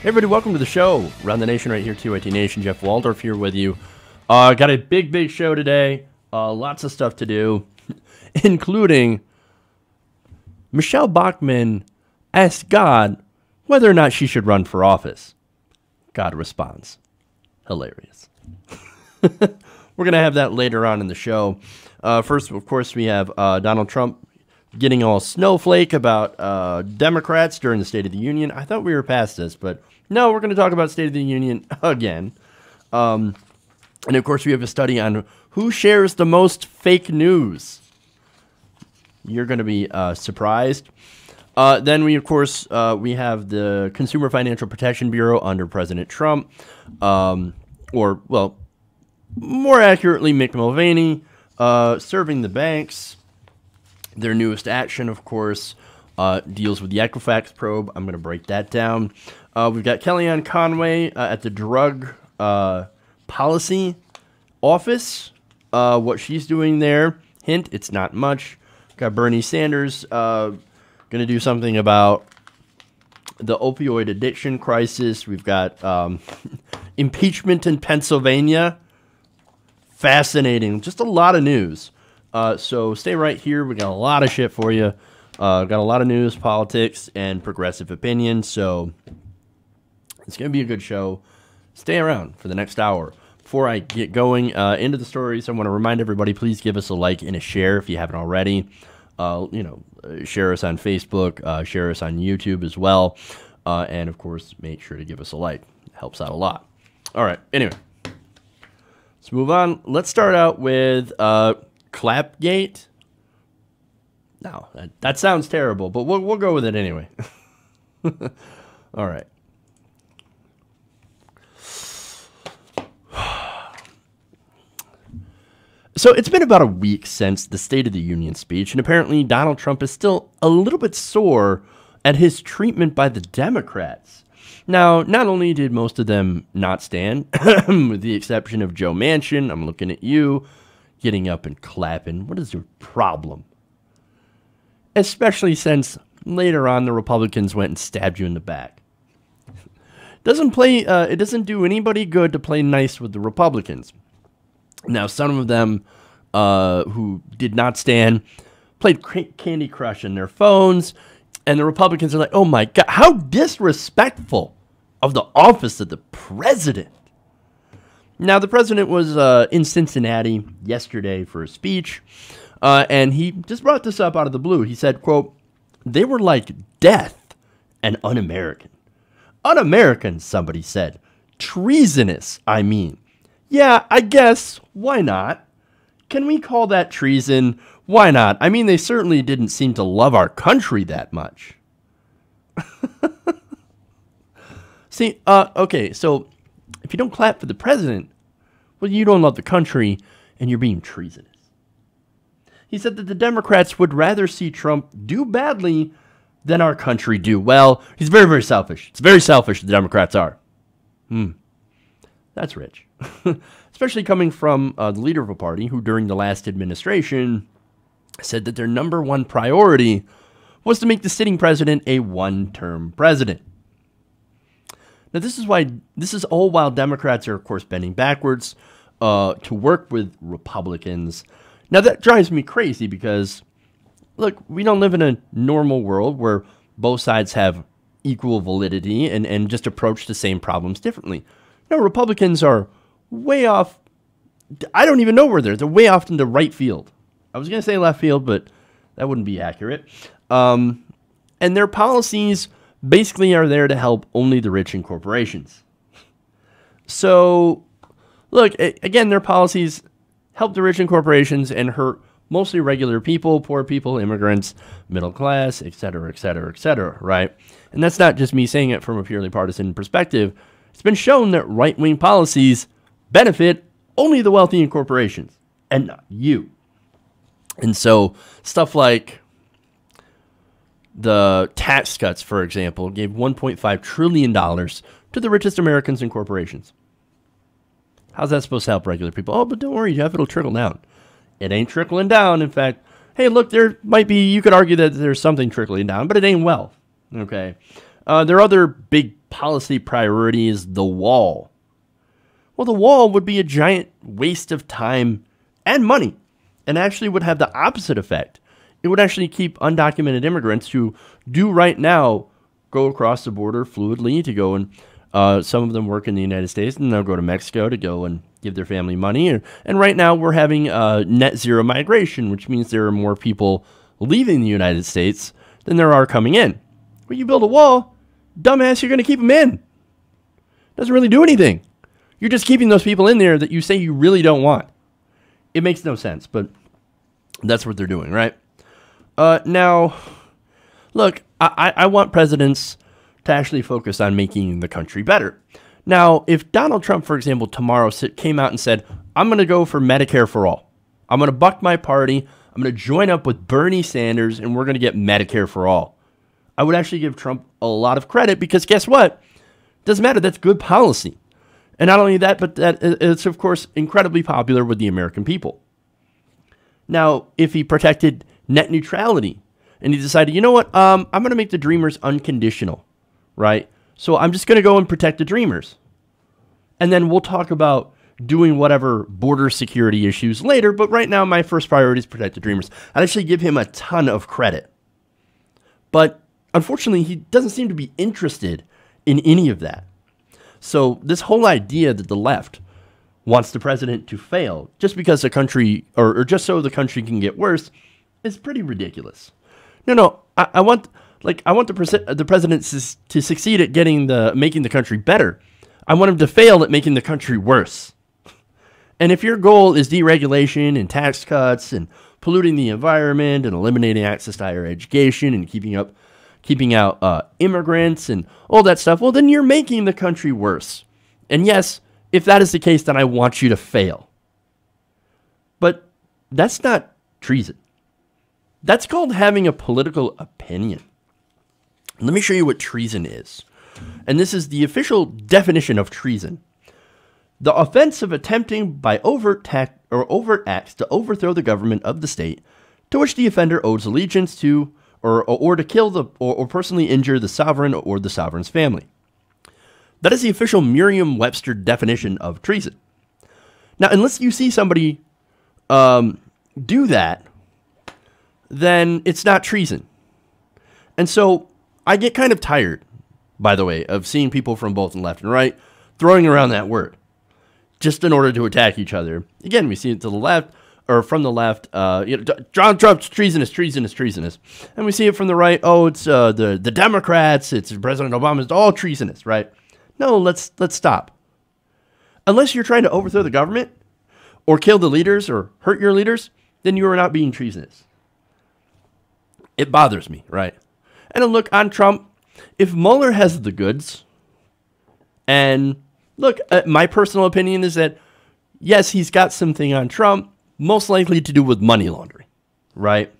Hey everybody, welcome to the show. Around the nation right here, TYT Nation. Jeff Waldorf here with you. Got a big show today. Lots of stuff to do, including Michele Bachmann asked God whether or not she should run for office. God responds. Hilarious. We're going to have that later on in the show. First, of course, we have Donald Trump getting all snowflake about Democrats during the State of the Union. I thought we were past this, but no, we're going to talk about State of the Union again. And, of course, we have a study on who shares the most fake news. You're going to be surprised. Then we, of course, we have the Consumer Financial Protection Bureau under President Trump, or, well, more accurately, Mick Mulvaney, serving the banks. Their newest action, of course, deals with the Equifax probe. I'm going to break that down. We've got Kellyanne Conway at the Drug Policy Office. What she's doing there. Hint, it's not much. Got Bernie Sanders going to do something about the opioid addiction crisis. We've got impeachment in Pennsylvania. Fascinating. Just a lot of news. So stay right here. We got a lot of shit for you. Got a lot of news, politics, and progressive opinion. So it's going to be a good show. Stay around for the next hour. Before I get going into the stories, I want to remind everybody, please give us a like and a share if you haven't already. Share us on Facebook, share us on YouTube as well. And, of course, make sure to give us a like. It helps out a lot. All right. Anyway, let's move on. Let's start out with Clapgate. No, that sounds terrible, but we'll go with it anyway. All right. So it's been about a week since the State of the Union speech, and apparently Donald Trump is still a little bit sore at his treatment by the Democrats. Now, not only did most of them not stand, with the exception of Joe Manchin, I'm looking at you, getting up and clapping. What is your problem? Especially since later on the Republicans went and stabbed you in the back. It doesn't do anybody good to play nice with the Republicans. Now, some of them who did not stand played Candy Crush on their phones, and the Republicans are like, oh my God, how disrespectful of the office of the president. Now, the president was in Cincinnati yesterday for a speech, and he just brought this up out of the blue. He said, quote, they were like death and un-American. Un-American, somebody said. Treasonous, I mean. Yeah, I guess. Why not? Can we call that treason? Why not? I mean, they certainly didn't seem to love our country that much. See, okay, so if you don't clap for the president, well, you don't love the country, and you're being treasonous. He said that the Democrats would rather see Trump do badly than our country do well. He's very selfish. It's very selfish, the Democrats are. That's rich. Especially coming from the leader of a party who, during the last administration, said that their number one priority was to make the sitting president a one-term president. Now, this is all while Democrats are, of course, bending backwards to work with Republicans. Now, that drives me crazy because, look, we don't live in a normal world where both sides have equal validity and just approach the same problems differently. No, Republicans are way off. I don't even know where they're way off into right field. I was going to say left field, but that wouldn't be accurate. And their policies basically are there to help only the rich and corporations. So, look, again, their policies help the rich and corporations and hurt mostly regular people, poor people, immigrants, middle class, et cetera, right? And that's not just me saying it from a purely partisan perspective. It's been shown that right-wing policies benefit only the wealthy and corporations, and not you. And so stuff like the tax cuts, for example, gave $1.5 trillion to the richest Americans and corporations. How's that supposed to help regular people? Oh, but don't worry, Jeff, it'll trickle down. It ain't trickling down. In fact, hey, look, there might be, you could argue that there's something trickling down, but it ain't wealth. Okay. There are other big policy priority is the wall. Well, the wall would be a giant waste of time and money, and actually would have the opposite effect. It would actually keep undocumented immigrants who do right now go across the border fluidly to go and some of them work in the United States, and they'll go to Mexico to go and give their family money. And right now we're having net zero migration, which means there are more people leaving the United States than there are coming in. When you build a wall, dumbass, you're going to keep them in. Doesn't really do anything. You're just keeping those people in there that you say you really don't want. It makes no sense, but that's what they're doing, right? Now, look, I want presidents to actually focus on making the country better. Now, if Donald Trump, for example, tomorrow came out and said, I'm going to go for Medicare for all. I'm going to buck my party. I'm going to join up with Bernie Sanders, and we're going to get Medicare for all. I would actually give Trump a lot of credit because guess what? Doesn't matter. That's good policy. And not only that, but that it's, of course, incredibly popular with the American people. Now, if he protected net neutrality and he decided, you know what, I'm going to make the Dreamers unconditional, right? So I'm just going to go and protect the Dreamers. And then we'll talk about doing whatever border security issues later. But right now, my first priority is protect the Dreamers. I'd actually give him a ton of credit. But unfortunately, he doesn't seem to be interested in any of that. So this whole idea that the left wants the president to fail just because the country, or just so the country can get worse, is pretty ridiculous. No, I want the president to succeed at making the country better. I want him to fail at making the country worse. And if your goal is deregulation and tax cuts and polluting the environment and eliminating access to higher education and keeping out immigrants and all that stuff, well, then you're making the country worse. And yes, if that is the case, then I want you to fail. But that's not treason. That's called having a political opinion. Let me show you what treason is. And this is the official definition of treason. The offense of attempting by overt acts to overthrow the government of the state to which the offender owes allegiance to, or to kill or personally injure the sovereign or the sovereign's family. That is the official Merriam-Webster definition of treason. Now, unless you see somebody do that, then it's not treason. And so I get kind of tired, by the way, of seeing people from both left and right throwing around that word just in order to attack each other. Again, we see it to the left, or from the left, Donald Trump's treasonous. And we see it from the right, it's the Democrats, it's President Obama, it's all treasonous, right? No, let's stop. Unless you're trying to overthrow the government or kill the leaders or hurt your leaders, then you are not being treasonous. It bothers me, right? And look, on Trump, if Mueller has the goods, and look, my personal opinion is that, yes, he's got something on Trump, most likely to do with money laundering, right?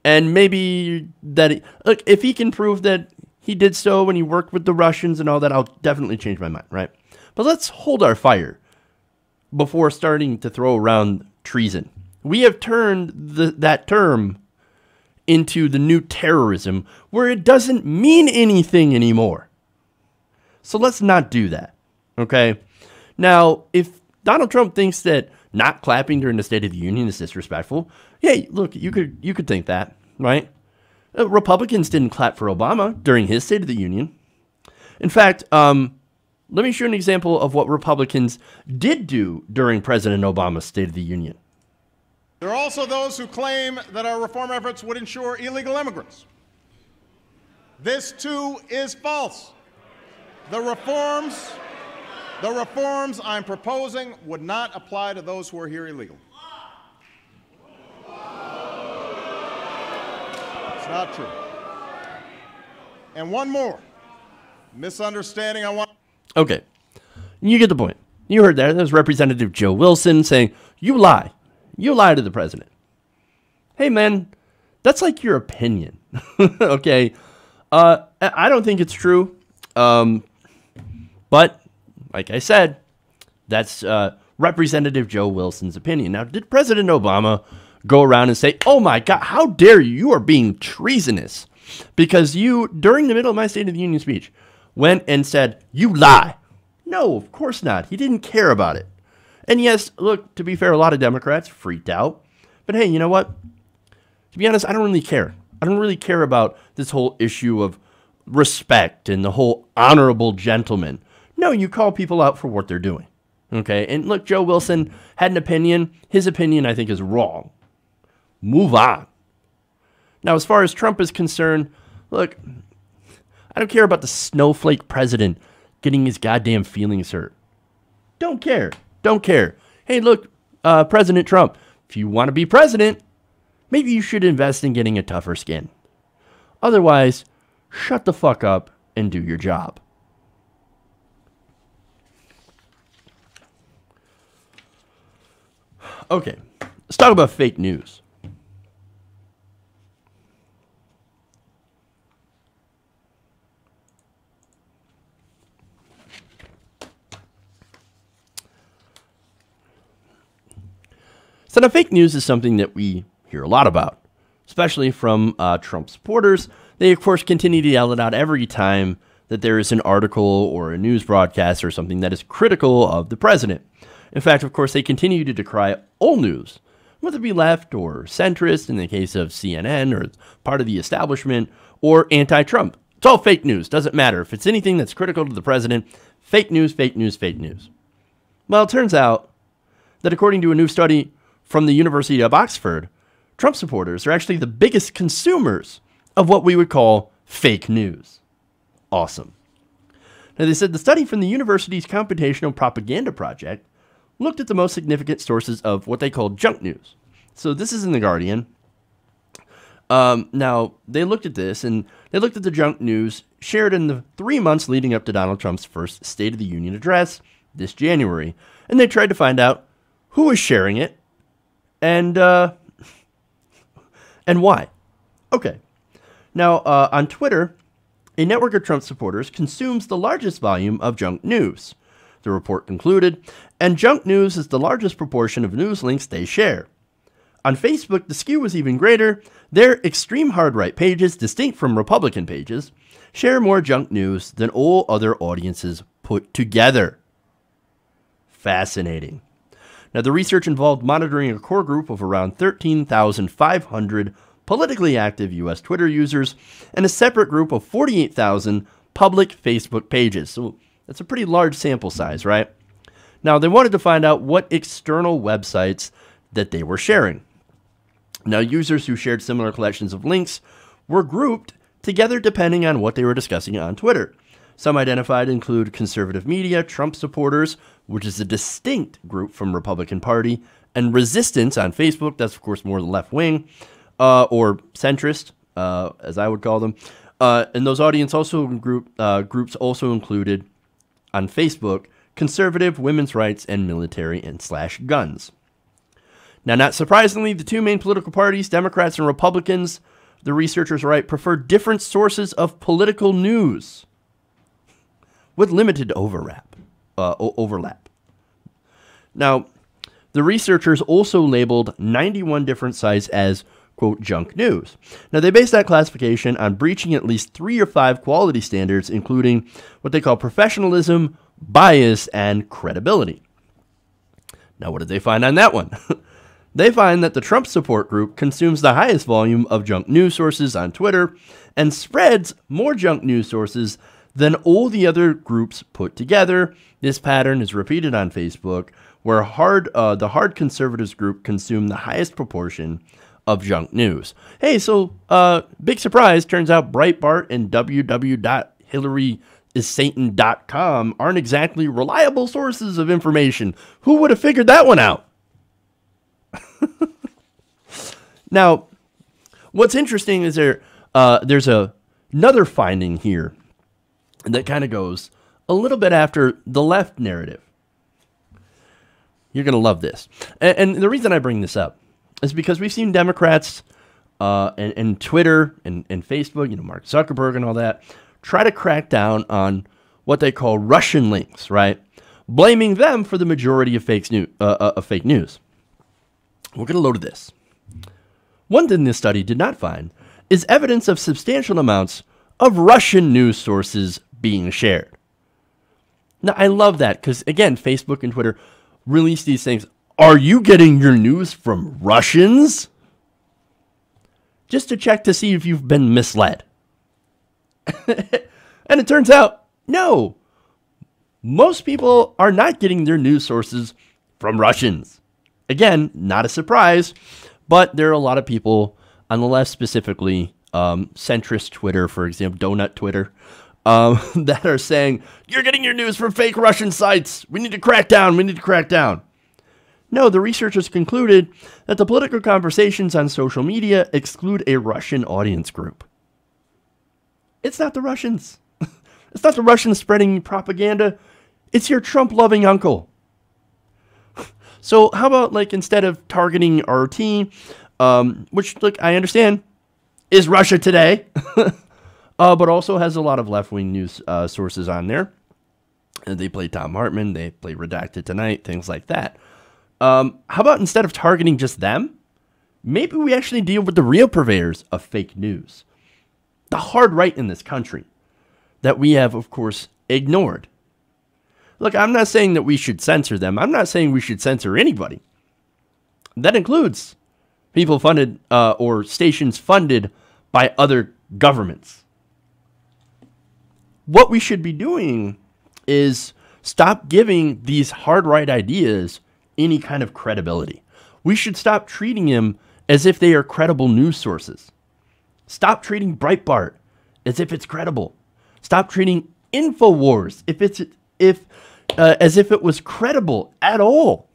And maybe that, look, if he can prove that he did so when he worked with the Russians and all that, I'll definitely change my mind, right? But let's hold our fire before starting to throw around treason. We have turned that term into the new terrorism where it doesn't mean anything anymore. So let's not do that, okay? Now, if Donald Trump thinks that not clapping during the State of the Union is disrespectful, hey, look, you could think that, right? Republicans didn't clap for Obama during his State of the Union. In fact, let me show you an example of what Republicans did do during President Obama's State of the Union. There are also those who claim that our reform efforts would ensure illegal immigrants. This, too, is false. The reforms I'm proposing would not apply to those who are here illegally. It's not true. And one more misunderstanding I want. Okay, you get the point. You heard that. There's Representative Joe Wilson saying, you lie. You lie to the president. Hey, man, that's like your opinion. Okay. I don't think it's true. But like I said, that's Representative Joe Wilson's opinion. Now, did President Obama go around and say, oh my God, how dare you? You are being treasonous because you, during the middle of my State of the Union speech, went and said, "You lie." No, of course not. He didn't care about it. And yes, look, to be fair, a lot of Democrats freaked out. But hey, you know what? To be honest, I don't really care. I don't really care about this whole issue of respect and the whole honorable gentleman. No, you call people out for what they're doing. Okay? And look, Joe Wilson had an opinion. His opinion, I think, is wrong. Move on. Now, as far as Trump is concerned, look, I don't care about the snowflake president getting his goddamn feelings hurt. Don't care. Don't care. Hey, look, President Trump, if you want to be president, maybe you should invest in getting a tougher skin. Otherwise, shut the fuck up and do your job. Okay, let's talk about fake news. So now fake news is something that we hear a lot about, especially from Trump supporters. They, of course, continue to yell it out every time that there is an article or a news broadcast or something that is critical of the president. In fact, of course, they continue to decry all news, whether it be left or centrist in the case of CNN or part of the establishment or anti-Trump. It's all fake news. Doesn't matter. If it's anything that's critical to the president, fake news, fake news, fake news. Well, it turns out that according to a new study from the University of Oxford, Trump supporters are actually the biggest consumers of what we would call fake news. Awesome. Now, they said the study from the university's Computational Propaganda Project looked at the most significant sources of what they call junk news. So this is in The Guardian. Now, they looked at this, and they looked at the junk news shared in the 3 months leading up to Donald Trump's first State of the Union address this January, and they tried to find out who was sharing it and why. Okay. Now, on Twitter, a network of Trump supporters consumes the largest volume of junk news, the report concluded, and junk news is the largest proportion of news links they share. On Facebook, the skew was even greater. Their extreme hard-right pages, distinct from Republican pages, share more junk news than all other audiences put together. Fascinating. Now, the research involved monitoring a core group of around 13,500 politically active U.S. Twitter users and a separate group of 48,000 public Facebook pages. So that's a pretty large sample size, right? Now, they wanted to find out what external websites that they were sharing. Now, users who shared similar collections of links were grouped together depending on what they were discussing on Twitter. Some identified include conservative media, Trump supporters, which is a distinct group from Republican Party, and resistance on Facebook, that's of course more the left wing, or centrist, as I would call them. And those audience also groups also included on Facebook conservative, women's rights, and military and / guns. Now, not surprisingly, the two main political parties, Democrats and Republicans, the researchers write, prefer different sources of political news with limited overlap. Now, the researchers also labeled 91 different sites as, quote, junk news. Now, they based that classification on breaching at least 3 or 5 quality standards, including what they call professionalism, bias, and credibility. Now, what did they find on that one? They find that the Trump support group consumes the highest volume of junk news sources on Twitter and spreads more junk news sources than all the other groups put together. This pattern is repeated on Facebook, where the hard conservatives group consume the highest proportion of junk news. Hey, so big surprise, turns out Breitbart and www.hillaryissatan.com aren't exactly reliable sources of information. Who would have figured that one out? Now, what's interesting is there's another finding here that kind of goes a little bit after the left narrative. You're going to love this. And the reason I bring this up is because we've seen Democrats and Twitter and Facebook, Mark Zuckerberg and all that, try to crack down on what they call Russian links, right? Blaming them for the majority of fake news. We're going to load this. One thing this study did not find is evidence of substantial amounts of Russian news sources being shared. Now, I love that because, again, Facebook and Twitter release these things. Are you getting your news from Russians? Just to check to see if you've been misled. And it turns out, no. Most people are not getting their news sources from Russians. Again, not a surprise, but there are a lot of people on the left, specifically centrist Twitter, for example, donut Twitter, that are saying, you're getting your news from fake Russian sites. We need to crack down. We need to crack down. No, the researchers concluded that the political conversations on social media exclude a Russian audience group. It's not the Russians. It's not the Russians spreading propaganda. It's your Trump-loving uncle. So how about, like, instead of targeting RT, which, look, I understand, is Russia Today, but also has a lot of left-wing news sources on there. And they play Tom Hartman, they play Redacted Tonight, things like that. How about instead of targeting just them, maybe we actually deal with the real purveyors of fake news, the hard right in this country that we have, of course, ignored. Look, I'm not saying that we should censor them. I'm not saying we should censor anybody. That includes people funded or stations funded by other governments. What we should be doing is stop giving these hard right ideas any kind of credibility. We should stop treating them as if they are credible news sources. Stop treating Breitbart as if it's credible. Stop treating InfoWars as if it was credible at all.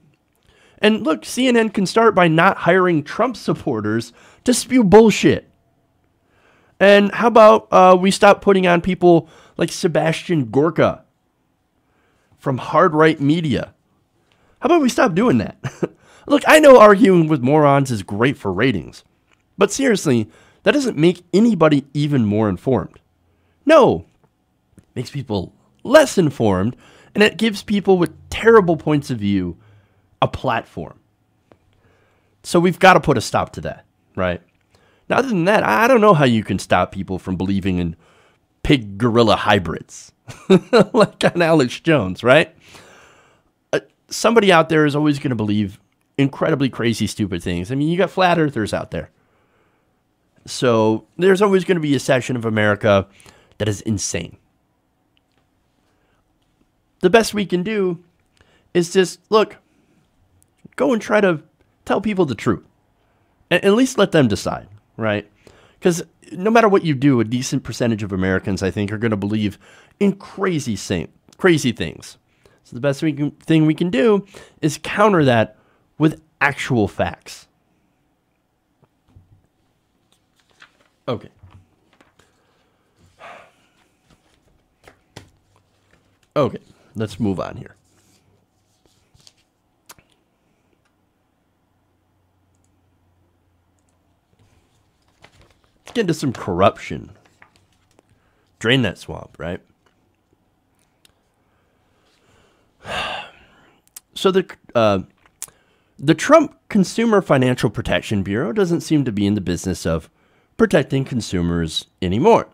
And look, CNN can start by not hiring Trump supporters to spew bullshit. And how about we stop putting on people like Sebastian Gorka from hard right media? How about we stop doing that? Look, I know arguing with morons is great for ratings, but seriously, that doesn't make anybody even more informed. No, it makes people less informed, and it gives people with terrible points of view a platform. So we've got to put a stop to that, right? Now, other than that, I don't know how you can stop people from believing in pig gorilla hybrids, like on Alex Jones, right? Somebody out there is always going to believe incredibly crazy, stupid things. I mean, you got flat earthers out there. So there's always going to be a section of America that is insane. The best we can do is just, look, go and try to tell people the truth. At least let them decide, right? Because no matter what you do, a decent percentage of Americans, I think, are going to believe in crazy things. So the best thing we can do is counter that with actual facts. Okay. Okay, let's move on here. Let's get into some corruption. Drain that swamp, right? So the Trump Consumer Financial Protection Bureau doesn't seem to be in the business of protecting consumers anymore.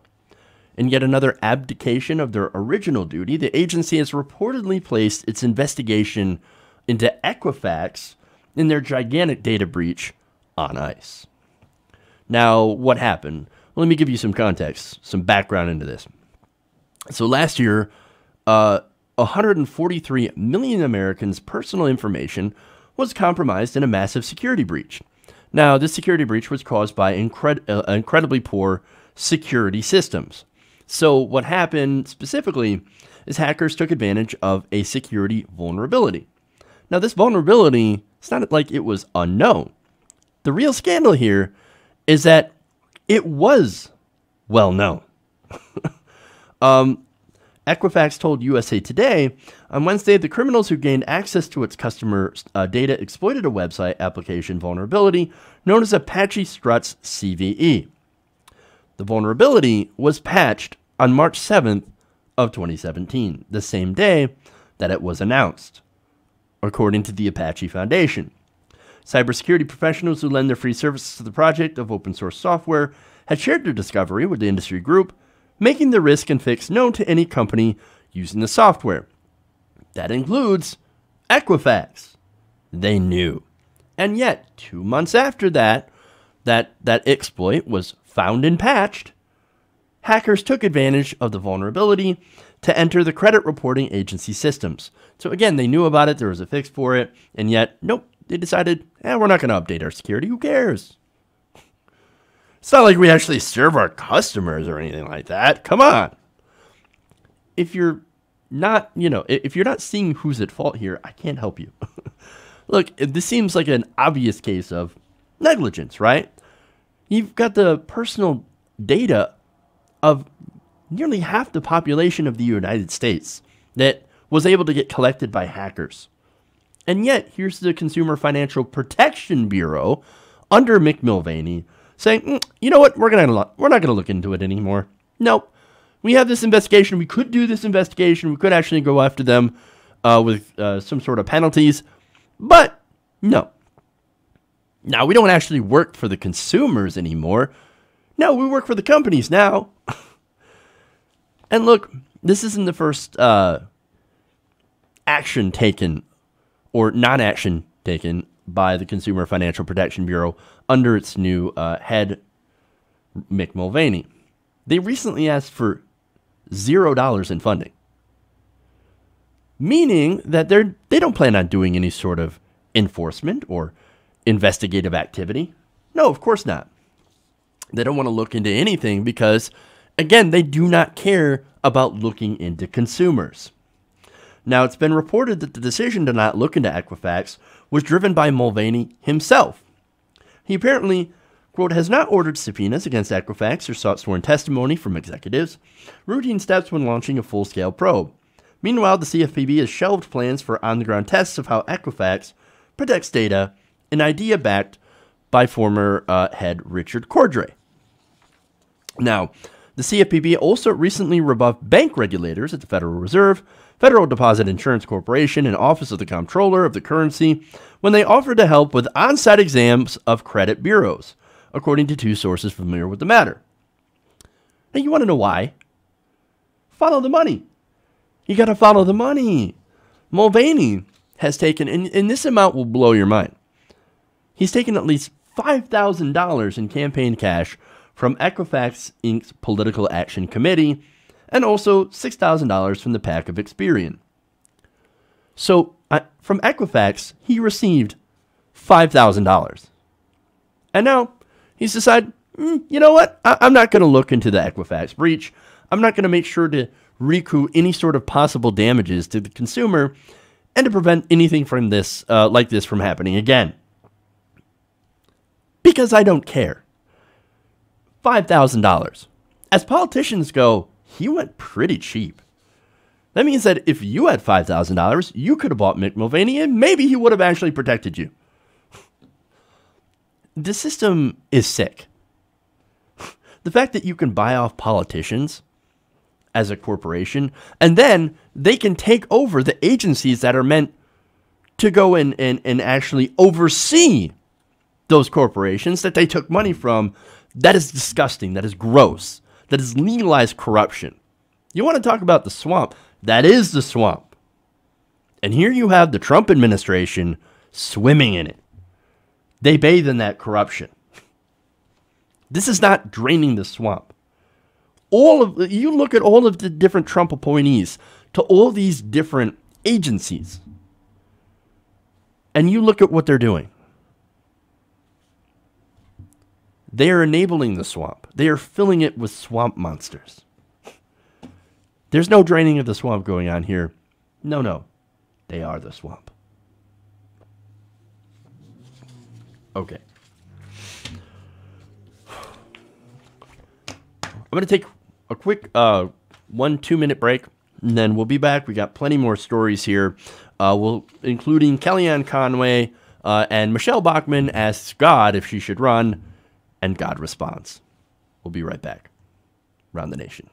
In yet another abdication of their original duty, the agency has reportedly placed its investigation into Equifax in their gigantic data breach on ice. Now, what happened? Well, let me give you some context, some background into this. So last year, 143 million Americans' personal information was compromised in a massive security breach. Now, this security breach was caused by incredibly poor security systems. So what happened specifically is hackers took advantage of a security vulnerability. Now, this vulnerability, it's not like it was unknown. The real scandal here is that it was well known. Equifax told USA Today on Wednesday the criminals who gained access to its customer data exploited a website application vulnerability known as Apache Struts CVE. The vulnerability was patched on March 7th of 2017, the same day that it was announced, according to the Apache Foundation. Cybersecurity professionals who lend their free services to the project of open source software had shared their discovery with the industry group, making the risk and fix known to any company using the software. That includes Equifax. They knew. And yet, 2 months after that exploit was found and patched, hackers took advantage of the vulnerability to enter the credit reporting agency systems. So again, they knew about it, there was a fix for it, and yet, nope, they decided, we're not going to update our security, who cares? It's not like we actually serve our customers or anything like that. Come on. If you're not, if you're not seeing who's at fault here, I can't help you. Look, this seems like an obvious case of negligence, right? You've got the personal data of nearly half the population of the United States that was able to get collected by hackers. And yet, here's the Consumer Financial Protection Bureau under Mulvaney saying, you know what, we're not going to look into it anymore. Nope. We have this investigation. We could do this investigation. We could actually go after them with some sort of penalties. But no. Now, we don't actually work for the consumers anymore. No, we work for the companies now. And look, this isn't the first action taken or non-action taken by the Consumer Financial Protection Bureau under its new head, Mick Mulvaney. They recently asked for $0 in funding, meaning that they don't plan on doing any sort of enforcement or investigative activity. No, of course not. They don't want to look into anything because, again, they do not care about looking into consumers. Now, it's been reported that the decision to not look into Equifax was driven by Mulvaney himself. He apparently, quote, has not ordered subpoenas against Equifax or sought sworn testimony from executives, routine steps when launching a full-scale probe. Meanwhile, the CFPB has shelved plans for on-the-ground tests of how Equifax protects data, an idea backed by former head Richard Cordray. Now, the CFPB also recently rebuffed bank regulators at the Federal Reserve, Federal Deposit Insurance Corporation, and Office of the Comptroller of the Currency when they offered to help with on-site exams of credit bureaus, according to two sources familiar with the matter. Now, you want to know why? Follow the money. You got to follow the money. Mulvaney has taken, and this amount will blow your mind, he's taken at least $5,000 in campaign cash from Equifax Inc.'s Political Action Committee, and also $6,000 from the PAC of Experian. So, from Equifax, he received $5,000. And now, he's decided, you know what? I'm not going to look into the Equifax breach. I'm not going to make sure to recoup any sort of possible damages to the consumer and to prevent anything from this, like this from happening again. Because I don't care. $5,000. As politicians go, he went pretty cheap. That means that if you had $5,000, you could have bought Mick Mulvaney and maybe he would have actually protected you. The system is sick. The fact that you can buy off politicians as a corporation and then they can take over the agencies that are meant to go in and actually oversee those corporations that they took money from, that is disgusting. That is gross. That is legalized corruption. You want to talk about the swamp? That is the swamp. And here you have the Trump administration swimming in it. They bathe in that corruption. This is not draining the swamp. You look at all of the different Trump appointees to all these different agencies, and you look at what they're doing. They are enabling the swamp. They are filling it with swamp monsters. There's no draining of the swamp going on here. No. They are the swamp. Okay. I'm going to take a quick 1-2 minute break, and then we'll be back. We got plenty more stories here, including Kellyanne Conway and Michele Bachmann asks God if she should run, and God responds. We'll be right back. Around the Nation.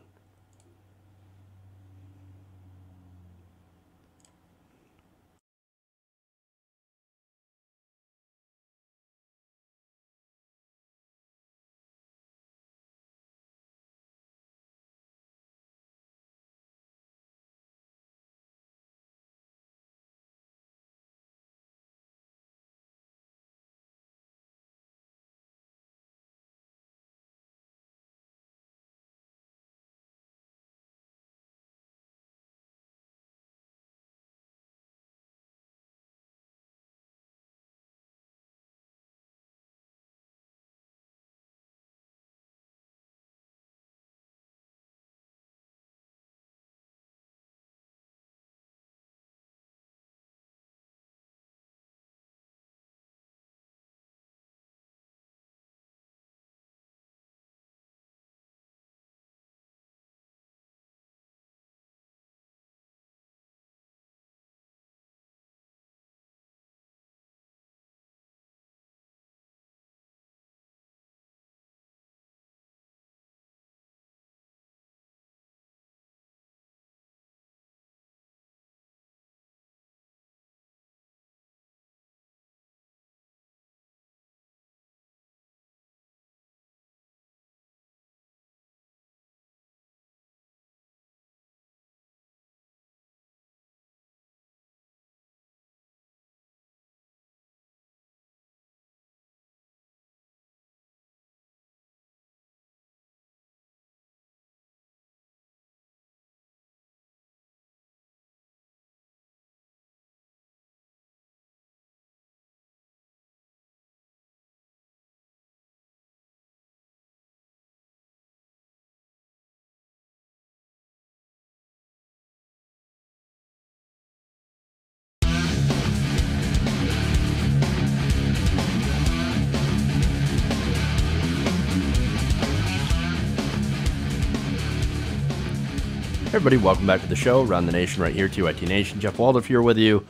everybody. Welcome back to the show. Around the Nation right here, TYT Nation. Jeff Waldorf here with you.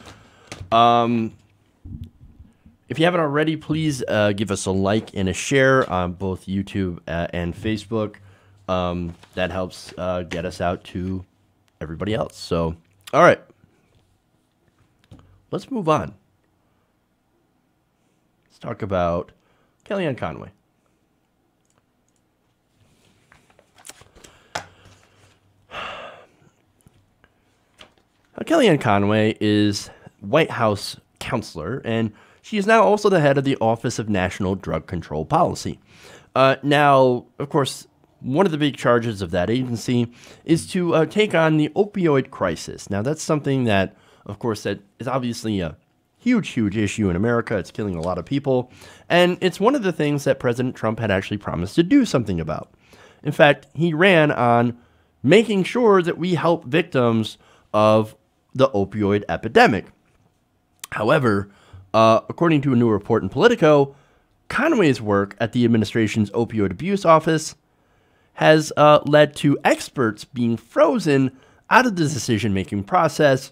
If you haven't already, please give us a like and a share on both YouTube and Facebook. That helps get us out to everybody else. So, all right. Let's move on. Let's talk about Kellyanne Conway. Kellyanne Conway is White House counselor, and she is now also the head of the Office of National Drug Control Policy. Now, of course, one of the big charges of that agency is to take on the opioid crisis. Now, that's something that, of course, that is obviously a huge, huge issue in America. It's killing a lot of people, and it's one of the things that President Trump had actually promised to do something about. In fact, he ran on making sure that we help victims of the opioid epidemic. However, according to a new report in Politico, Conway's work at the administration's opioid abuse office has led to experts being frozen out of the decision-making process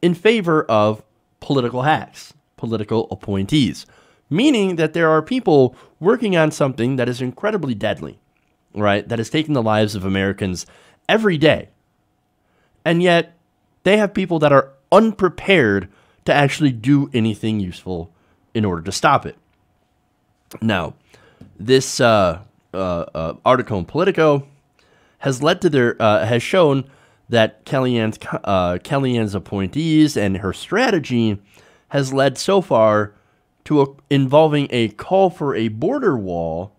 in favor of political hacks, political appointees, meaning that there are people working on something that is incredibly deadly, right, that is taking the lives of Americans every day, and yet they have people that are unprepared to actually do anything useful in order to stop it. Now, this article in Politico has led to has shown that Kellyanne's appointees and her strategy has led so far to involving a call for a border wall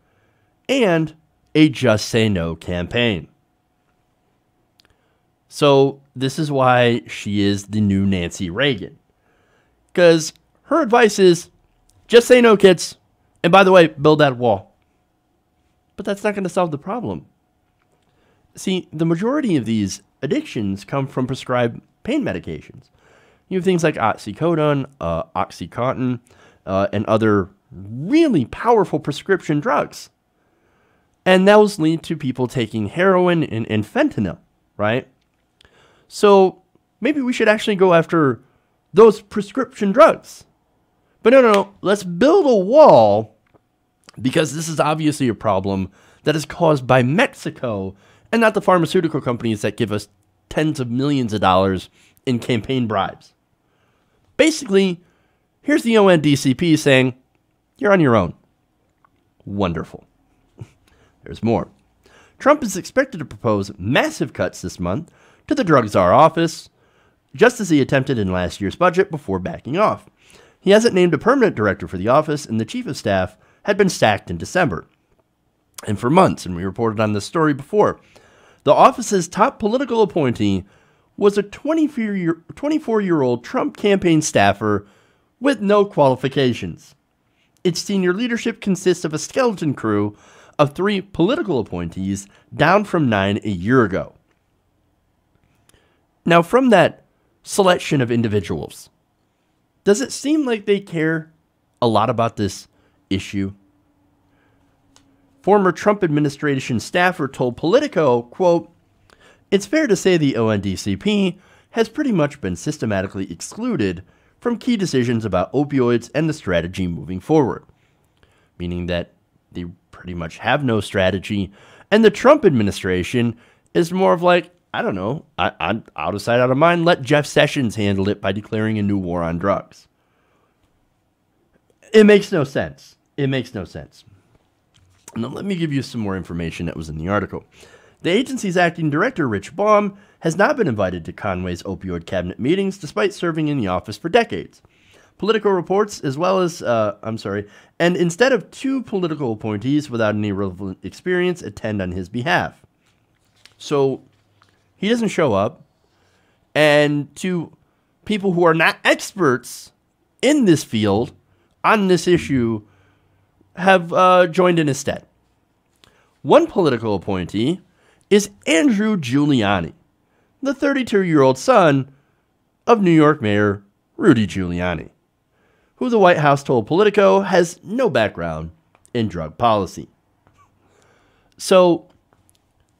and a Just Say No campaign. So this is why she is the new Nancy Reagan. Because her advice is, just say no, kids. And by the way, build that wall. But that's not going to solve the problem. See, the majority of these addictions come from prescribed pain medications. You have things like oxycodone, Oxycontin, and other really powerful prescription drugs. And those lead to people taking heroin and fentanyl, right? So maybe we should actually go after those prescription drugs. But no. Let's build a wall, because this is obviously a problem that is caused by Mexico and not the pharmaceutical companies that give us tens of millions of dollars in campaign bribes. Basically, here's the ONDCP saying, you're on your own. Wonderful. There's more. Trump is expected to propose massive cuts this month to the drug czar office, just as he attempted in last year's budget before backing off. He hasn't named a permanent director for the office, and the chief of staff had been sacked in December. And for months, and we reported on this story before, the office's top political appointee was a 24-year-old Trump campaign staffer with no qualifications. Its senior leadership consists of a skeleton crew of 3 political appointees, down from 9 a year ago. Now, from that selection of individuals, does it seem like they care a lot about this issue? Former Trump administration staffer told Politico, quote, "It's fair to say the ONDCP has pretty much been systematically excluded from key decisions about opioids and the strategy moving forward," meaning that they pretty much have no strategy, and the Trump administration is more of like, I don't know, I'm out of sight, out of mind. Let Jeff Sessions handle it by declaring a new war on drugs. It makes no sense. It makes no sense. Now, let me give you some more information that was in the article. The agency's acting director, Rich Baum, has not been invited to Conway's opioid cabinet meetings despite serving in the office for decades. Politico reports, as well as, and instead of 2 political appointees without any relevant experience attend on his behalf. So he doesn't show up, and to people who are not experts in this field on this issue have joined in his stead. One political appointee is Andrew Giuliani, the 32-year-old son of New York Mayor Rudy Giuliani, who the White House told Politico has no background in drug policy. So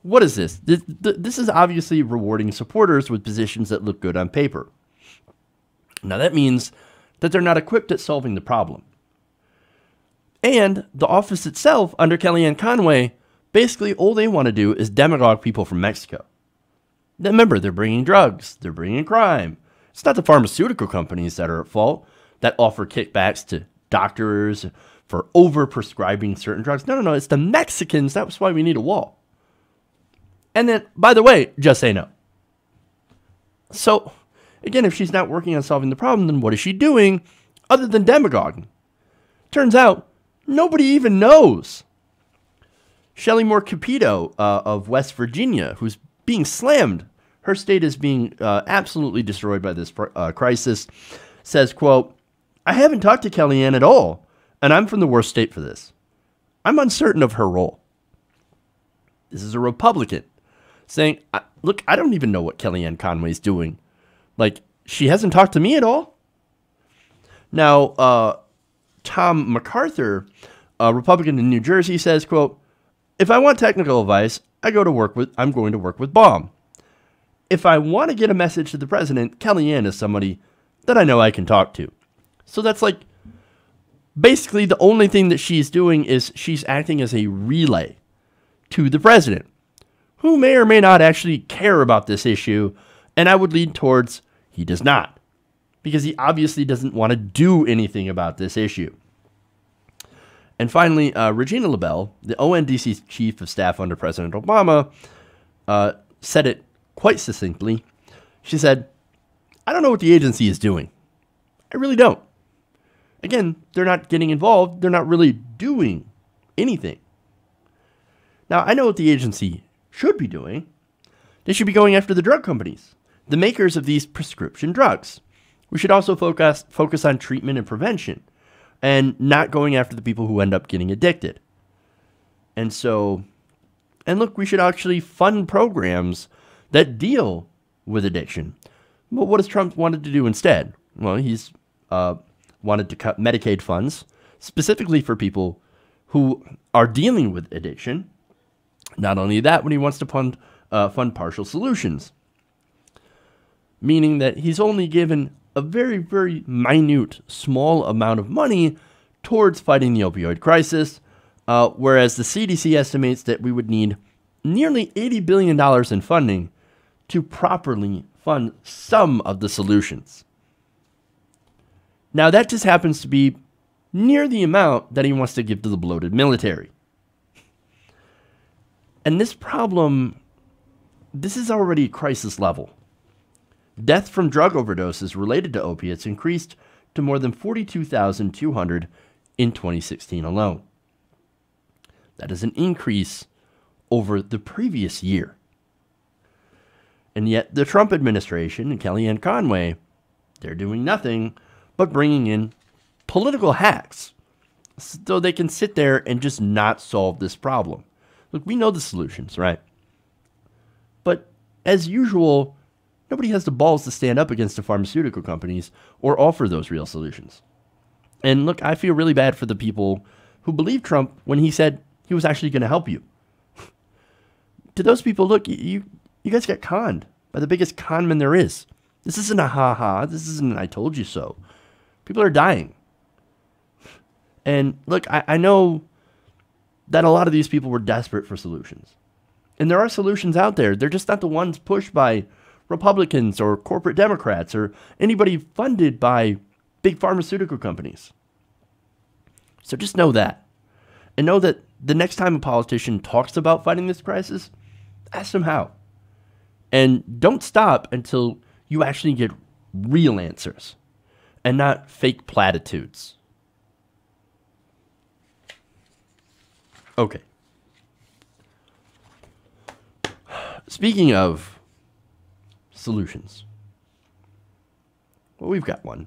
What is this? This is obviously rewarding supporters with positions that look good on paper. Now that means that they're not equipped at solving the problem. And the office itself, under Kellyanne Conway, basically all they want to do is demagogue people from Mexico. Now, remember, they're bringing drugs, they're bringing crime. It's not the pharmaceutical companies that are at fault that offer kickbacks to doctors for overprescribing certain drugs. No, it's the Mexicans. That's why we need a wall. And then, by the way, just say no. So, again, if she's not working on solving the problem, then what is she doing other than demagoguing? Turns out, nobody even knows. Shelley Moore Capito of West Virginia, who's being slammed, her state is being absolutely destroyed by this crisis, says, quote, "I haven't talked to Kellyanne at all, and I'm from the worst state for this. I'm uncertain of her role." This is a Republican saying, look, I don't even know what Kellyanne Conway's doing. Like, she hasn't talked to me at all. Now, Tom MacArthur, a Republican in New Jersey, says, quote, "If I want technical advice, I'm going to work with Baum. If I want to get a message to the president, Kellyanne is somebody that I know I can talk to." So that's like, basically the only thing that she's doing is she's acting as a relay to the president, who may or may not actually care about this issue, and I would lean towards he does not, because he obviously doesn't want to do anything about this issue. And finally, Regina LaBelle, the ONDC's chief of staff under President Obama, said it quite succinctly. She said, "I don't know what the agency is doing. I really don't. Again, they're not getting involved. They're not really doing anything. Now, I know what the agency should be doing. They should be going after the drug companies, the makers of these prescription drugs. We should also focus on treatment and prevention, and not going after the people who end up getting addicted. And look, we should actually fund programs that deal with addiction." But what does Trump wanted to do instead? Well, he's wanted to cut Medicaid funds, specifically for people who are dealing with addiction. Not only that, but he wants to fund partial solutions, meaning that he's only given a very, very minute, small amount of money towards fighting the opioid crisis, whereas the CDC estimates that we would need nearly $80 billion in funding to properly fund some of the solutions. Now, that just happens to be near the amount that he wants to give to the bloated military. And this problem, this is already crisis level. Death from drug overdoses related to opiates increased to more than 42,200 in 2016 alone. That is an increase over the previous year. And yet the Trump administration and Kellyanne Conway, they're doing nothing but bringing in political hacks so they can sit there and just not solve this problem. Look, we know the solutions, right? But as usual, nobody has the balls to stand up against the pharmaceutical companies or offer those real solutions. And look, I feel really bad for the people who believed Trump when he said he was actually going to help you. To those people, look, you guys got conned by the biggest con man there is. This isn't a ha-ha. This isn't an I told you so. People are dying. And look, I know that a lot of these people were desperate for solutions. And there are solutions out there. They're just not the ones pushed by Republicans or corporate Democrats or anybody funded by big pharmaceutical companies. So just know that. And know that the next time a politician talks about fighting this crisis, ask them how. And don't stop until you actually get real answers and not fake platitudes. Okay. Speaking of solutions, well, we've got one.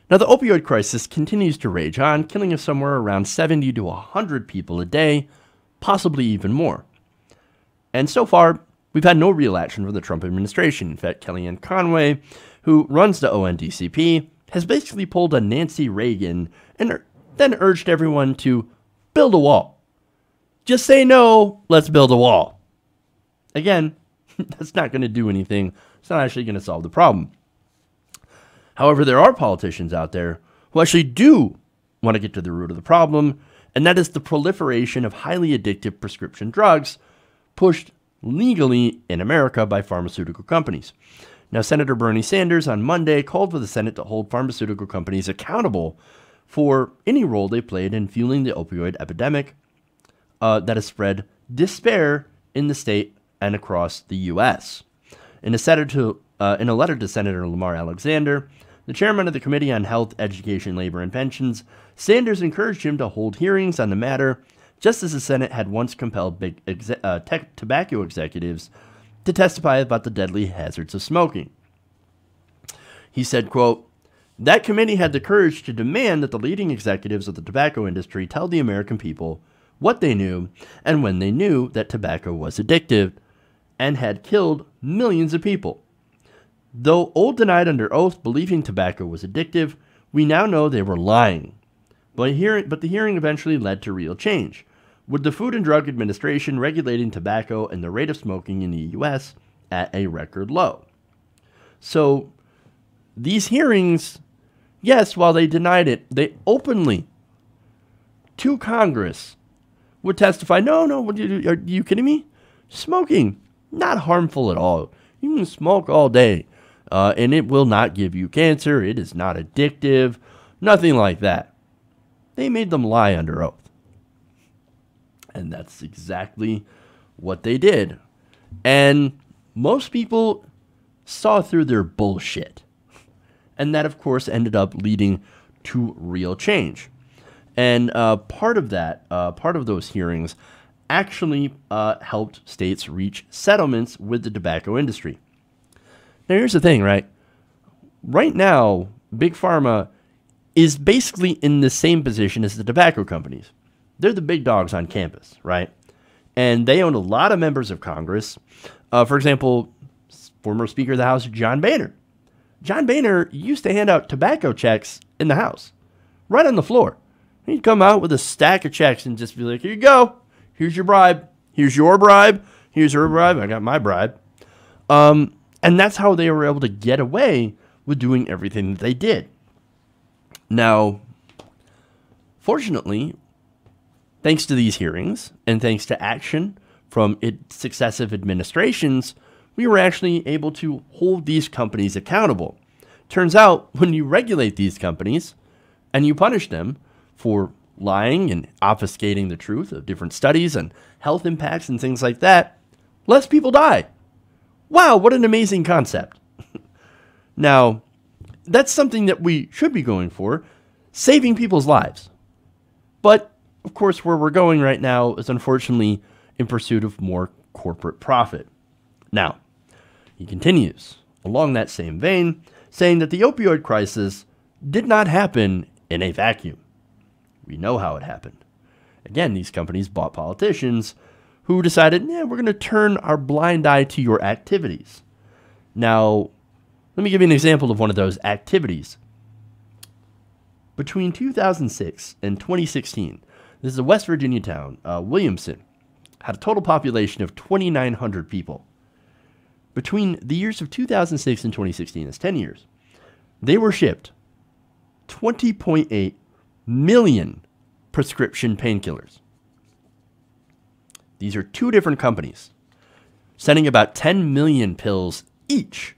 Now, the opioid crisis continues to rage on, killing us somewhere around 70 to 100 people a day, possibly even more. And so far, we've had no real action from the Trump administration. In fact, Kellyanne Conway, who runs the ONDCP, has basically pulled a Nancy Reagan and then urged everyone to build a wall. Just say no, let's build a wall. Again, that's not going to do anything. It's not actually going to solve the problem. However, there are politicians out there who actually do want to get to the root of the problem, and that is the proliferation of highly addictive prescription drugs pushed legally in America by pharmaceutical companies. Now, Senator Bernie Sanders on Monday called for the Senate to hold pharmaceutical companies accountable for any role they played in fueling the opioid epidemic that has spread despair in the state and across the U.S. In a letter to Senator Lamar Alexander, the chairman of the Committee on Health, Education, Labor, and Pensions, Sanders encouraged him to hold hearings on the matter, just as the Senate had once compelled big tobacco executives to testify about the deadly hazards of smoking. He said, quote, "That committee had the courage to demand that the leading executives of the tobacco industry tell the American people what they knew and when they knew that tobacco was addictive and had killed millions of people. Though old denied under oath believing tobacco was addictive, we now know they were lying. But the hearing eventually led to real change, with the Food and Drug Administration regulating tobacco and the rate of smoking in the U.S. at a record low." So these hearings, yes, while they denied it, they openly, to Congress, would testify, no, are you kidding me? Smoking, not harmful at all. You can smoke all day, and it will not give you cancer. It is not addictive, nothing like that. They made them lie under oath. And that's exactly what they did. And most people saw through their bullshit. And that, of course, ended up leading to real change. And part of those hearings actually helped states reach settlements with the tobacco industry. Now, here's the thing, right? Right now, Big Pharma is basically in the same position as the tobacco companies. They're the big dogs on campus, right? And they own a lot of members of Congress. For example, former Speaker of the House, John Boehner. John Boehner used to hand out tobacco checks in the House, right on the floor. He'd come out with a stack of checks and just be like, here you go. Here's your bribe. Here's your bribe. Here's her bribe. I got my bribe. And that's how they were able to get away with doing everything that they did. Now, fortunately, thanks to these hearings and thanks to action from successive administrations, we were actually able to hold these companies accountable. Turns out, when you regulate these companies and you punish them for lying and obfuscating the truth of different studies and health impacts and things like that, less people die. Wow, what an amazing concept. Now, that's something that we should be going for, saving people's lives. But, of course, where we're going right now is unfortunately in pursuit of more corporate profit. Now, he continues along that same vein, saying that the opioid crisis did not happen in a vacuum. We know how it happened. Again, these companies bought politicians who decided, we're going to turn our blind eye to your activities. Now, let me give you an example of one of those activities. Between 2006 and 2016, this is a West Virginia town, Williamson, had a total population of 2,900 people. Between the years of 2006 and 2016, that's 10 years, they were shipped 20.8 million prescription painkillers. These are two different companies sending about 10 million pills each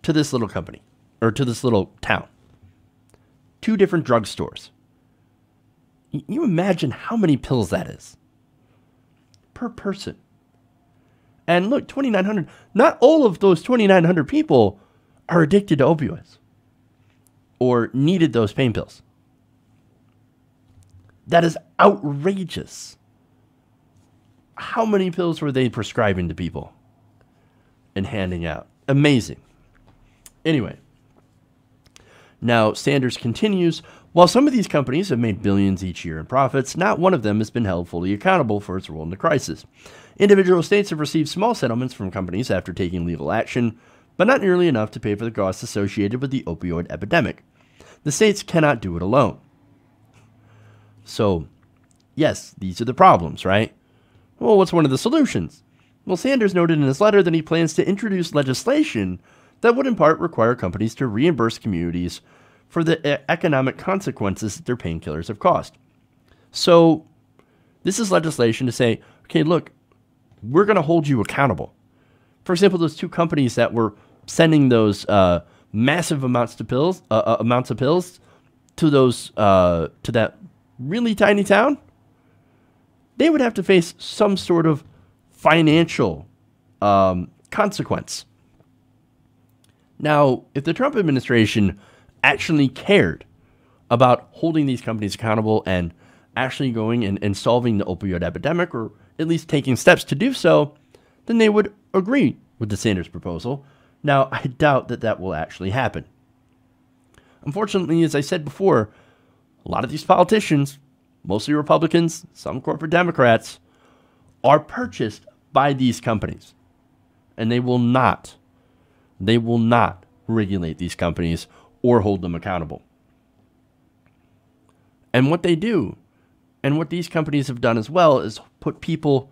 to this little company, or to this little town. Two different drugstores. You imagine how many pills that is per person. And look, 2,900, not all of those 2,900 people are addicted to opioids or needed those pain pills. That is outrageous. How many pills were they prescribing to people and handing out? Amazing. Anyway, now Sanders continues, While some of these companies have made billions each year in profits, not one of them has been held fully accountable for its role in the crisis. Individual states have received small settlements from companies after taking legal action, but not nearly enough to pay for the costs associated with the opioid epidemic. The states cannot do it alone. So, yes, these are the problems, right? Well, what's one of the solutions? Well, Sanders noted in his letter that he plans to introduce legislation that would in part require companies to reimburse communities for the economic consequences that their painkillers have caused. So, this is legislation to say, okay, look, we're going to hold you accountable. For example, those two companies that were sending those massive amounts of pills to those to that really tiny town, they would have to face some sort of financial consequence. Now, if the Trump administration actually cared about holding these companies accountable and actually going and solving the opioid epidemic, or at least taking steps to do so, then they would agree with the Sanders proposal. Now, I doubt that that will actually happen. Unfortunately, as I said before, a lot of these politicians, mostly Republicans, some corporate Democrats, are purchased by these companies. And they will not regulate these companies or hold them accountable. And what they do, and what these companies have done as well, is put people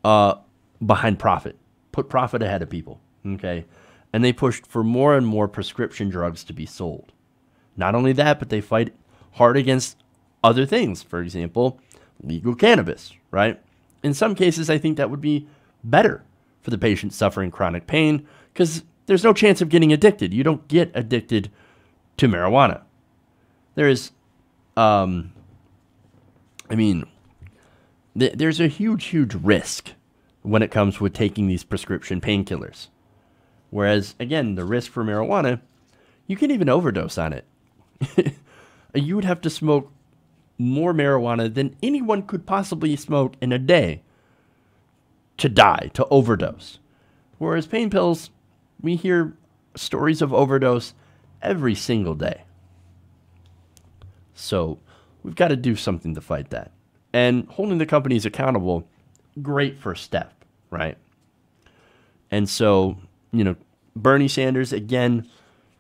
behind profit. Put profit ahead of people, okay? And they pushed for more and more prescription drugs to be sold. Not only that, but they fight hard against other things. For example, legal cannabis, right? In some cases, I think that would be better for the patient suffering chronic pain because there's no chance of getting addicted. You don't get addicted to marijuana. There's there's a huge risk when it comes with taking these prescription painkillers. Whereas, again, the risk for marijuana, you can even overdose on it. You would have to smoke more marijuana than anyone could possibly smoke in a day to die, to overdose. Whereas pain pills, we hear stories of overdose every single day. So we've got to do something to fight that. And holding the companies accountable, great first step, right? And so, Bernie Sanders, again,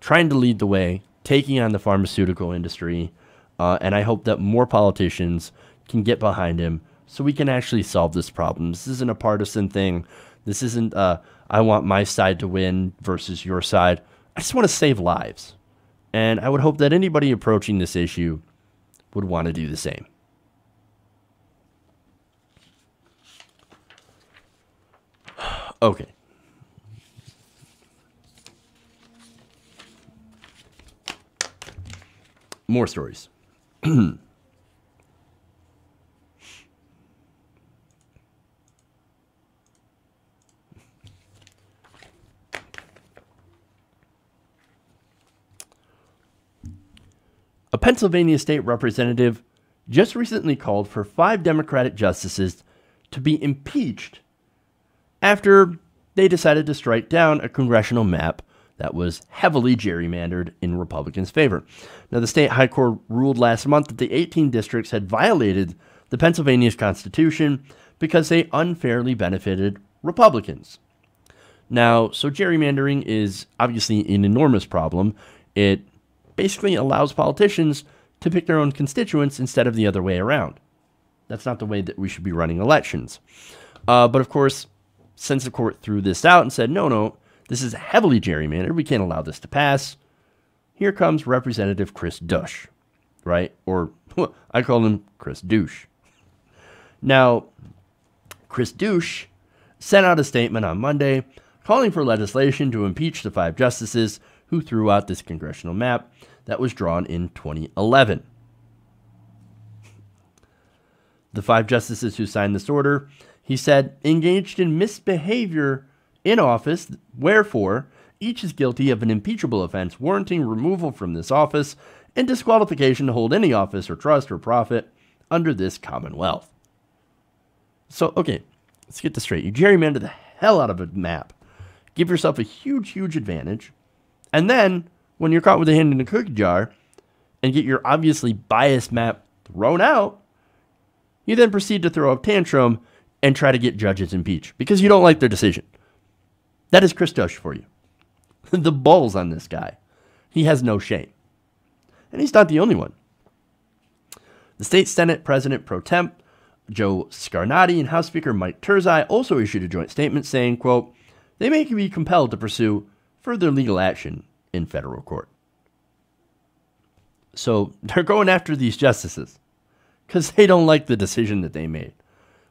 trying to lead the way, taking on the pharmaceutical industry, and I hope that more politicians can get behind him so we can actually solve this problem. This isn't a partisan thing. This isn't, I want my side to win versus your side. I just want to save lives. And I would hope that anybody approaching this issue would want to do the same. Okay. More stories. A Pennsylvania state representative just recently called for 5 Democratic justices to be impeached after they decided to strike down a congressional map that was heavily gerrymandered in Republicans' favor. Now, the state high court ruled last month that the 18 districts had violated the Pennsylvania's constitution because they unfairly benefited Republicans. Now, so gerrymandering is obviously an enormous problem. It basically allows politicians to pick their own constituents instead of the other way around. That's not the way that we should be running elections. But of course, since the court threw this out and said, no, this is heavily gerrymandered, we can't allow this to pass, here comes Representative Chris Douche, right? Or I call him Chris Douche. Now, Chris Douche sent out a statement on Monday calling for legislation to impeach the 5 justices who threw out this congressional map that was drawn in 2011. The 5 justices who signed this order, he said, engaged in misbehavior in office, wherefore each is guilty of an impeachable offense warranting removal from this office and disqualification to hold any office or trust or profit under this Commonwealth. So, okay, let's get this straight. You gerrymander the hell out of a map, give yourself a huge advantage, and then when you're caught with a hand in a cookie jar and get your obviously biased map thrown out, you then proceed to throw a tantrum and try to get judges impeached because you don't like their decision. That is Chris Dush for you. The balls on this guy. He has no shame. And he's not the only one. The state Senate President Pro Temp, Joe Scarnati, and House Speaker Mike Turzai also issued a joint statement saying, quote, they may be compelled to pursue further legal action in federal court. So they're going after these justices because they don't like the decision that they made.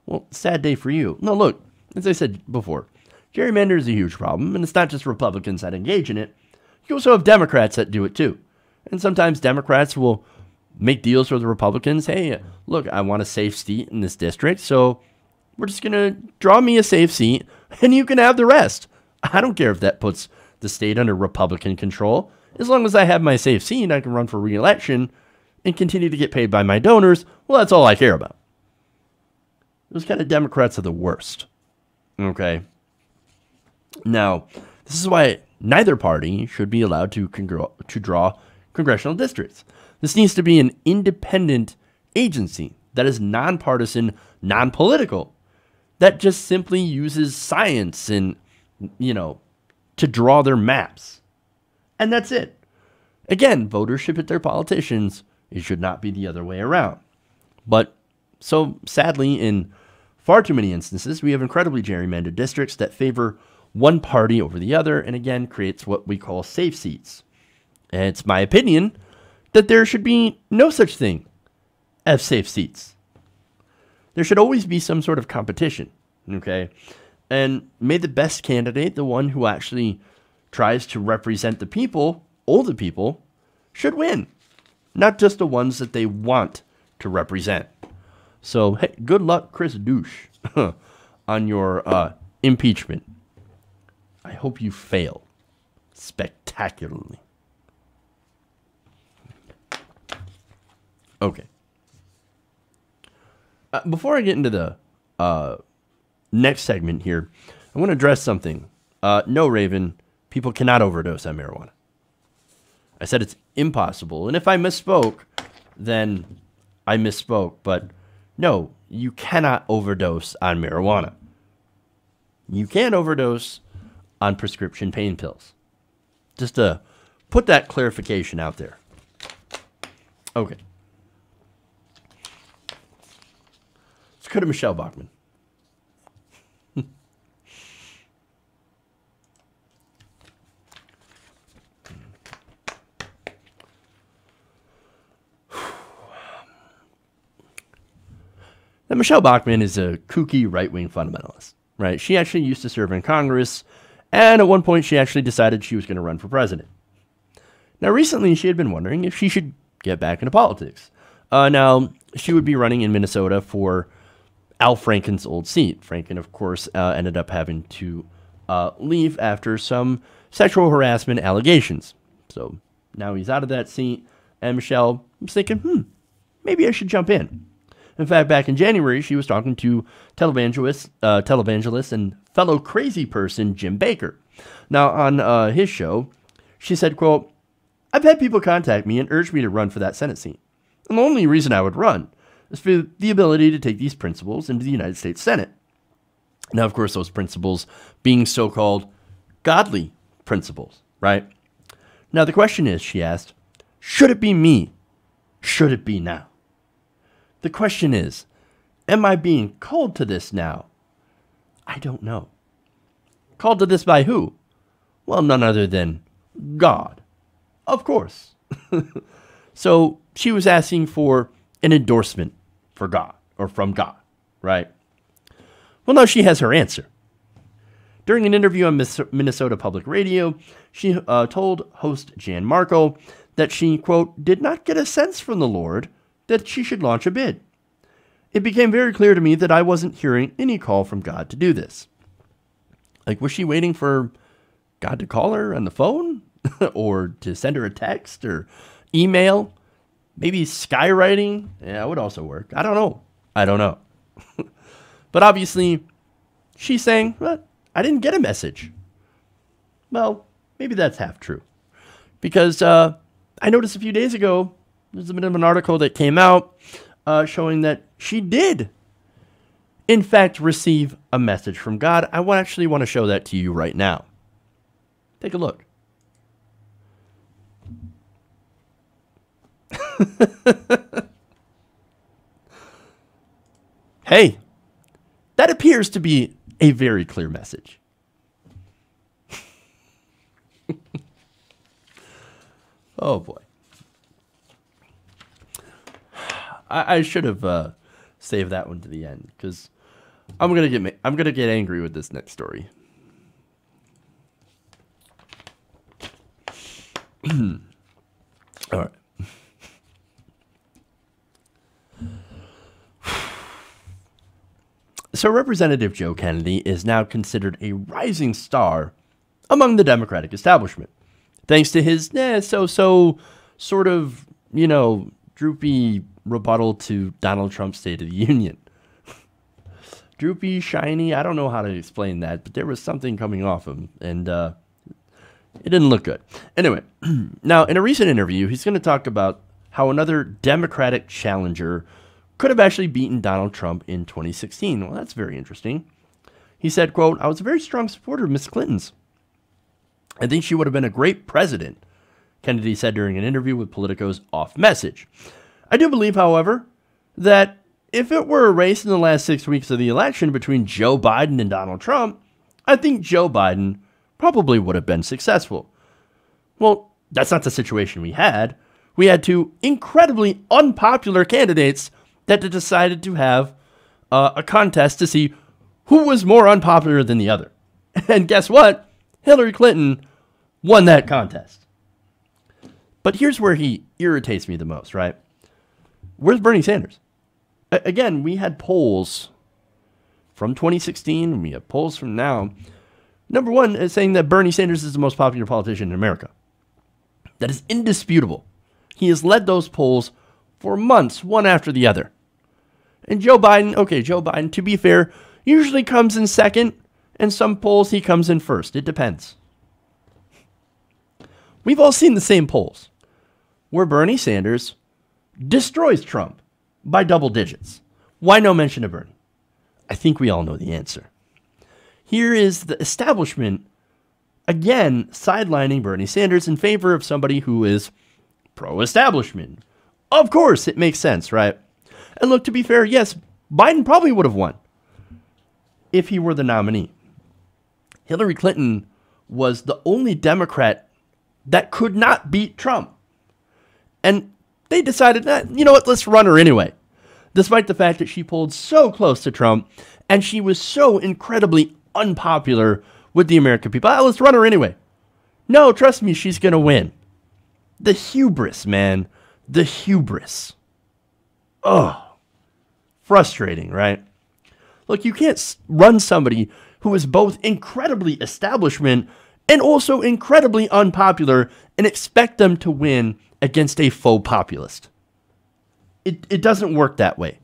Well, sad day for you. No, look, as I said before, gerrymandering is a huge problem, and it's not just Republicans that engage in it. You also have Democrats that do it too. And sometimes Democrats will make deals with the Republicans. Hey, look, I want a safe seat in this district, so we're just going to draw me a safe seat, and you can have the rest. I don't care if that puts the state under Republican control. As long as I have my safe seat, I can run for re-election and continue to get paid by my donors. Well, that's all I care about. Those kind of Democrats are the worst. Okay? Now, this is why neither party should be allowed to draw congressional districts. This needs to be an independent agency that is nonpartisan, non-political, that just simply uses science and, to draw their maps. And that's it. Again, voters should pick their politicians. It should not be the other way around. But so sadly, in far too many instances, we have incredibly gerrymandered districts that favor one party over the other, and again, creates what we call safe seats. And it's my opinion that there should be no such thing as safe seats. There should always be some sort of competition, okay? And may the best candidate, the one who actually tries to represent the people, all the people, should win. Not just the ones that they want to represent. So, hey, good luck, Chris Douche, on your impeachment. I hope you fail spectacularly. Okay. Before I get into the next segment here, I want to address something. No, Raven, people cannot overdose on marijuana. I said it's impossible. And if I misspoke, then I misspoke. But no, you cannot overdose on marijuana. You can overdose on prescription pain pills. Just to put that clarification out there. Okay. Let's go to Michele Bachmann. Now, Michele Bachmann is a kooky right-wing fundamentalist, right? She actually used to serve in Congress, and at one point she actually decided she was going to run for president. Now, recently she had been wondering if she should get back into politics. Now, she would be running in Minnesota for Al Franken's old seat. Franken, of course, ended up having to leave after some sexual harassment allegations. So now he's out of that seat, and Michele was thinking, maybe I should jump in. In fact, back in January, she was talking to televangelist and fellow crazy person Jim Baker. Now, on his show, she said, quote, I've had people contact me and urge me to run for that Senate seat. And the only reason I would run is for the ability to take these principles into the United States Senate. Now, of course, those principles being so-called godly principles, right? Now, the question is, she asked, should it be me? Should it be now? The question is, am I being called to this now? I don't know. Called to this by who? Well, none other than God. Of course. So she was asking for an endorsement for God, or from God, right? Well, now she has her answer. During an interview on Minnesota Public Radio, she told host Jan Marco that she, quote, did not get a sense from the Lord that she should launch a bid. It became very clear to me that I wasn't hearing any call from God to do this. Like, was she waiting for God to call her on the phone? Or to send her a text or email? Maybe skywriting? Yeah, that would also work. I don't know. But obviously, she's saying, well, I didn't get a message. Well, maybe that's half true. Because I noticed a few days ago, There's a bit of an article that came out showing that she did, in fact, receive a message from God. I actually want to show that to you right now. Take a look. Hey, that appears to be a very clear message. Oh boy. I should have saved that one to the end, because I'm gonna get angry with this next story. All right. So Representative Joe Kennedy is now considered a rising star among the Democratic establishment, thanks to his sort of, droopy rebuttal to Donald Trump's State of the Union. Droopy, shiny, I don't know how to explain that, but there was something coming off him, and it didn't look good. Anyway, now in a recent interview, he's going to talk about how another Democratic challenger could have actually beaten Donald Trump in 2016. Well, that's very interesting. He said, quote, "I was a very strong supporter of Miss Clinton's. I think she would have been a great president," Kennedy said during an interview with Politico's Off Message. "I do believe, however, that if it were a race in the last 6 weeks of the election between Joe Biden and Donald Trump, I think Joe Biden probably would have been successful." Well, that's not the situation we had. We had two incredibly unpopular candidates that decided to have a contest to see who was more unpopular than the other. And guess what? Hillary Clinton won that contest. But here's where he irritates me the most, right? Where's Bernie Sanders? Again, we had polls from 2016, and we have polls from now. Number one is saying that Bernie Sanders is the most popular politician in America. That is indisputable. He has led those polls for months, one after the other. And Joe Biden, to be fair, usually comes in second, and some polls he comes in first. It depends. We've all seen the same polls where Bernie Sanders destroys Trump by double digits. Why no mention of Bernie? I think we all know the answer. Here is the establishment, again, sidelining Bernie Sanders in favor of somebody who is pro-establishment. Of course, it makes sense, right? And look, to be fair, yes, Biden probably would have won if he were the nominee. Hillary Clinton was the only Democrat that could not beat Trump. And they decided that, you know what, let's run her anyway. Despite the fact that she pulled so close to Trump and she was so incredibly unpopular with the American people. Let's run her anyway. No, trust me, she's going to win. The hubris, man. The hubris. Oh, frustrating, right? Look, you can't run somebody who is both incredibly establishment and also incredibly unpopular and expect them to win against a faux populist. It doesn't work that way.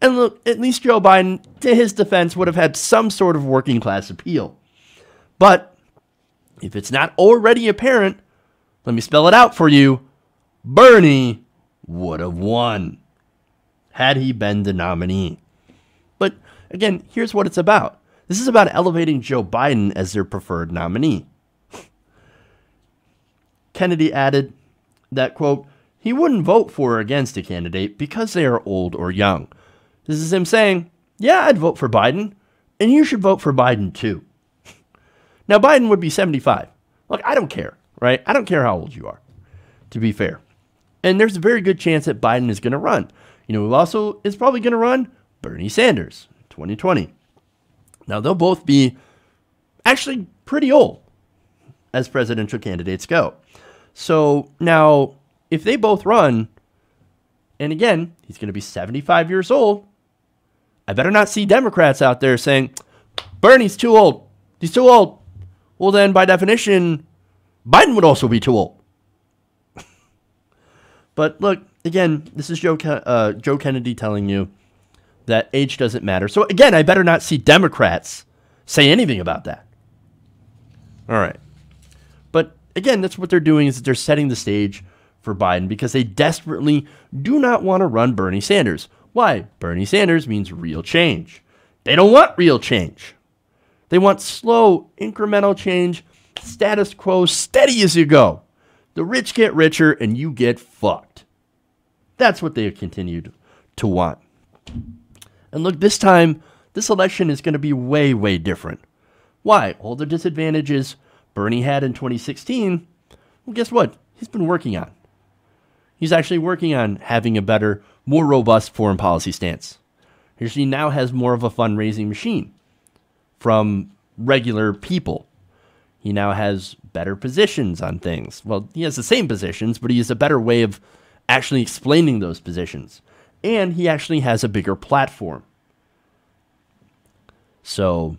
And look, at least Joe Biden, to his defense, would have had some sort of working class appeal. But if it's not already apparent, let me spell it out for you. Bernie would have won had he been the nominee. But again, here's what it's about. This is about elevating Joe Biden as their preferred nominee. Kennedy added that, quote, he wouldn't vote for or against a candidate because they are old or young. This is him saying, yeah, I'd vote for Biden, and you should vote for Biden too. Now, Biden would be 75. Look, I don't care, right? I don't care how old you are, to be fair. And there's a very good chance that Biden is going to run. You know who also is probably going to run? Bernie Sanders, 2020. Now, they'll both be actually pretty old as presidential candidates go. So now, if they both run, and again, he's going to be 75 years old, I better not see Democrats out there saying, Bernie's too old. He's too old. Well, then, by definition, Biden would also be too old. But look, again, this is Joe Kennedy telling you that age doesn't matter. So again, I better not see Democrats say anything about that. All right. But again, that's what they're doing, is they're setting the stage for Biden because they desperately do not want to run Bernie Sanders. Why? Bernie Sanders means real change. They don't want real change. They want slow, incremental change, status quo, steady as you go. The rich get richer and you get fucked. That's what they have continued to want. And look, this time, this election is going to be way, way different. Why? All the disadvantages Bernie had in 2016, well, guess what? He's been working on. He's actually working on having a better, more robust foreign policy stance. He now has more of a fundraising machine from regular people. He now has better positions on things. Well, he has the same positions, but he has a better way of actually explaining those positions. And he actually has a bigger platform. So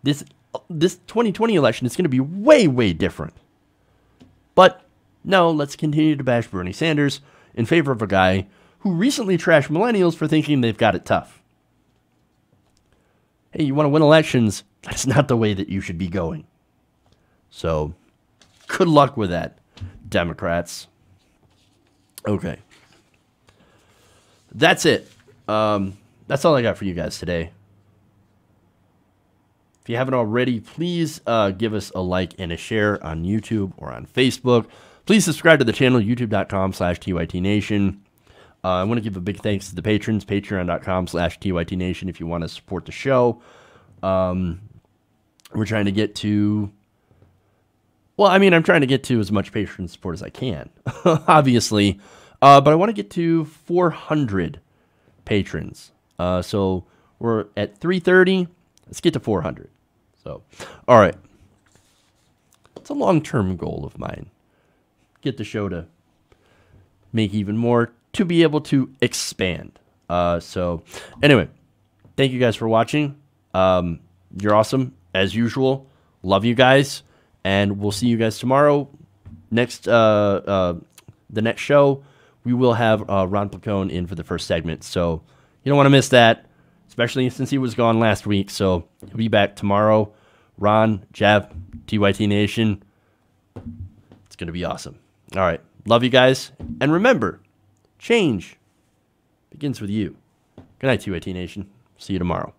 this 2020 election is going to be way, way different. But no, let's continue to bash Bernie Sanders in favor of a guy who recently trashed millennials for thinking they've got it tough. Hey, you want to win elections? That's not the way that you should be going. So, good luck with that, Democrats. Okay. That's it. That's all I got for you guys today. If you haven't already, please give us a like and a share on YouTube or on Facebook. Please subscribe to the channel, youtube.com/TYTNation. I want to give a big thanks to the patrons, patreon.com/TYTNation if you want to support the show. We're trying to get to... Well, I mean, I'm trying to get to as much patron support as I can, obviously. But I want to get to 400 patrons. So we're at 330. Let's get to 400. So, all right. It's a long-term goal of mine. Get the show to make even more, to be able to expand. So, anyway, thank you guys for watching. You're awesome, as usual. Love you guys. And we'll see you guys tomorrow. The next show, we will have Ron Placone in for the first segment. So you don't want to miss that, especially since he was gone last week. So he'll be back tomorrow. Ron, Jeff, TYT Nation. It's going to be awesome. All right. Love you guys. And remember, change begins with you. Good night, TYT Nation. See you tomorrow.